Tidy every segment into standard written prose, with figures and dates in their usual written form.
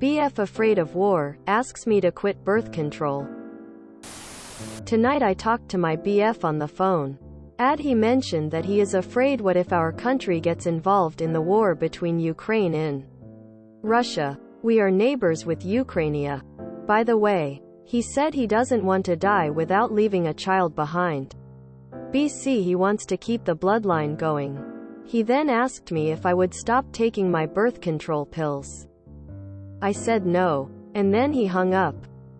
BF afraid of war, asks me to quit birth control. Tonight I talked to my BF on the phone. He mentioned that he is afraid what if our country gets involved in the war between Ukraine and Russia. We are neighbors with Ukraine. By the way, he said he doesn't want to die without leaving a child behind. He wants to keep the bloodline going. He then asked me if I would stop taking my birth control pills. I said no, and then he hung up.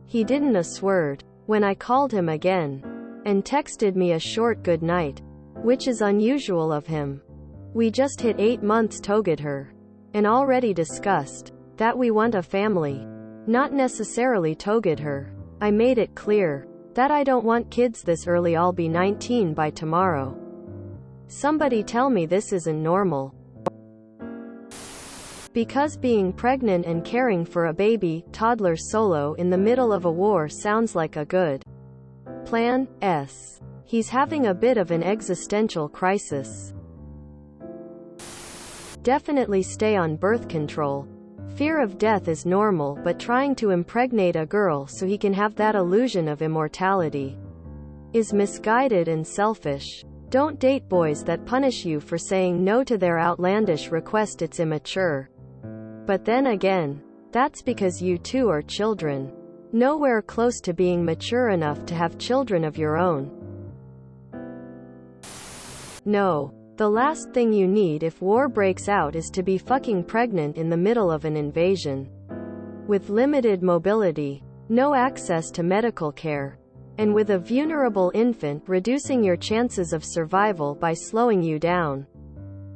He didn't a word when I called him again, and texted me a short good night, which is unusual of him. We just hit 8 months together, and already discussed that we want a family, not necessarily together. I made it clear that I don't want kids this early. I'll be 19 by tomorrow. Somebody tell me this isn't normal. Because being pregnant and caring for a baby, toddler solo in the middle of a war sounds like a good plan. He's having a bit of an existential crisis. Definitely stay on birth control. Fear of death is normal, but trying to impregnate a girl so he can have that illusion of immortality is misguided and selfish. Don't date boys that punish you for saying no to their outlandish request. It's immature. But then again, that's because you two are children. Nowhere close to being mature enough to have children of your own. No. The last thing you need if war breaks out is to be fucking pregnant in the middle of an invasion. With limited mobility, no access to medical care, and with a vulnerable infant reducing your chances of survival by slowing you down.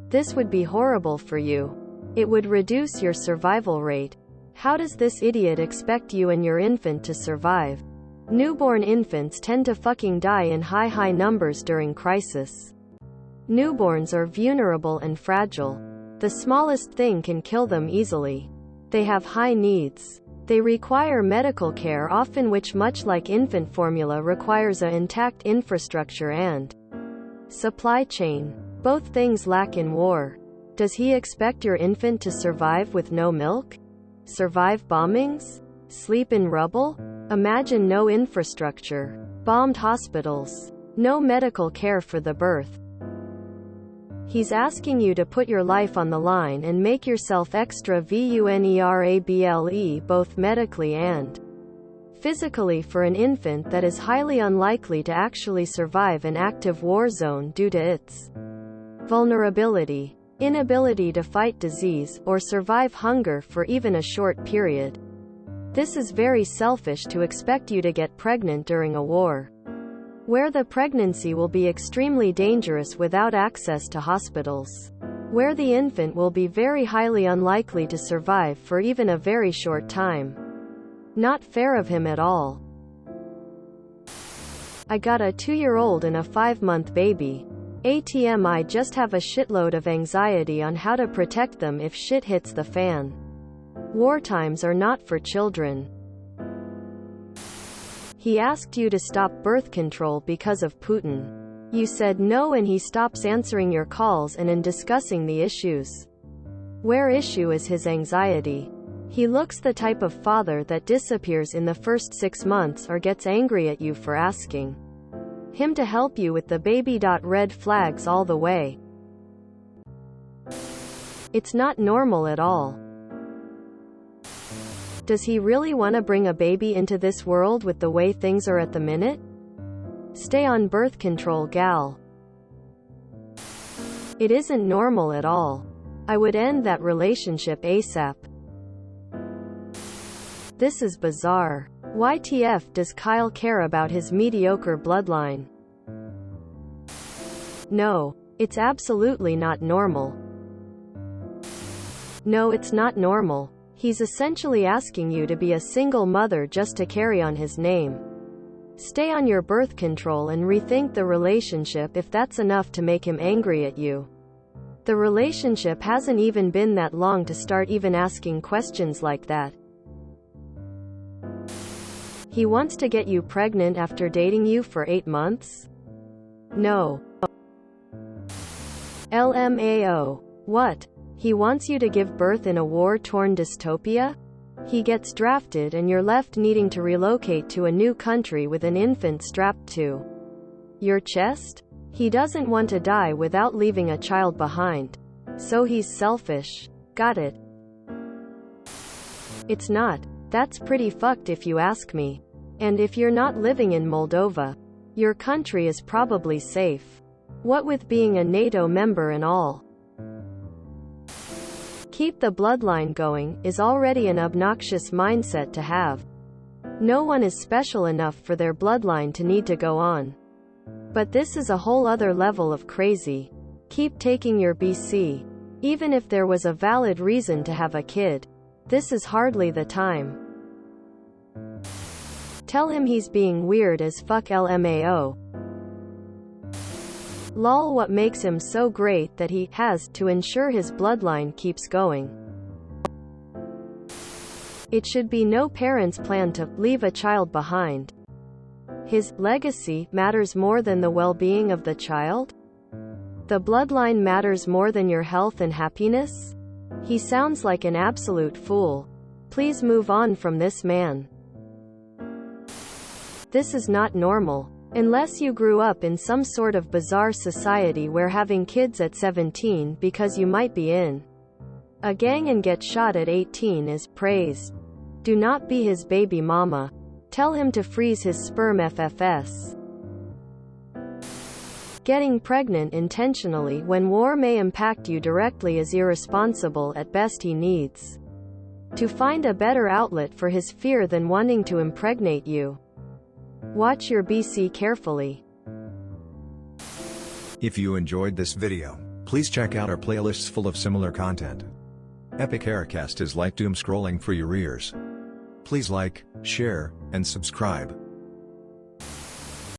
This would be horrible for you. It would reduce your survival rate. How does this idiot expect you and your infant to survive? Newborn infants tend to fucking die in high numbers during crisis. Newborns are vulnerable and fragile. The smallest thing can kill them easily. They have high needs. They require medical care often, which much like infant formula requires an intact infrastructure and supply chain. Both things lack in war. Does he expect your infant to survive with no milk? Survive bombings? Sleep in rubble? Imagine no infrastructure. Bombed hospitals. No medical care for the birth. He's asking you to put your life on the line and make yourself extra vulnerable both medically and physically for an infant that is highly unlikely to actually survive an active war zone due to its vulnerability, inability to fight disease, or survive hunger for even a short period. This is very selfish to expect you to get pregnant during a war, where the pregnancy will be extremely dangerous without access to hospitals, where the infant will be very highly unlikely to survive for even a very short time. Not fair of him at all. I got a 2-year-old and a 5-month baby. I just have a shitload of anxiety on how to protect them if shit hits the fan. War times are not for children. He asked you to stop birth control because of Putin. You said no and he stops answering your calls and in discussing the issues. Where issue is his anxiety. He looks the type of father that disappears in the first 6 months or gets angry at you for asking him to help you with the baby. Red flags all the way. It's not normal at all. Does he really want to bring a baby into this world with the way things are at the minute? Stay on birth control, gal. It isn't normal at all. I would end that relationship ASAP. This is bizarre. YTF does Kyle care about his mediocre bloodline? No, it's absolutely not normal. No, it's not normal. He's essentially asking you to be a single mother just to carry on his name. Stay on your birth control and rethink the relationship if that's enough to make him angry at you. The relationship hasn't even been that long to start even asking questions like that. He wants to get you pregnant after dating you for 8 months? No. LMAO. What? He wants you to give birth in a war-torn dystopia? He gets drafted and you're left needing to relocate to a new country with an infant strapped to your chest? He doesn't want to die without leaving a child behind. So he's selfish. Got it? It's not. That's pretty fucked if you ask me. And if you're not living in Moldova, your country is probably safe. What with being a NATO member and all. Keep the bloodline going is already an obnoxious mindset to have. No one is special enough for their bloodline to need to go on. But this is a whole other level of crazy. Keep taking your BC. Even if there was a valid reason to have a kid, this is hardly the time. Tell him he's being weird as fuck LMAO. Lol, what makes him so great that he has to ensure his bloodline keeps going? It should be no parent's plan to leave a child behind. His legacy matters more than the well-being of the child? The bloodline matters more than your health and happiness? He sounds like an absolute fool. Please move on from this man. This is not normal. Unless you grew up in some sort of bizarre society where having kids at 17 because you might be in a gang and get shot at 18 is praised. Do not be his baby mama. Tell him to freeze his sperm FFS. Getting pregnant intentionally when war may impact you directly is irresponsible. At best, he needs to find a better outlet for his fear than wanting to impregnate you. Watch your BC carefully. If you enjoyed this video, please check out our playlists full of similar content. Epic Aircast is like doom scrolling for your ears. Please like, share, and subscribe.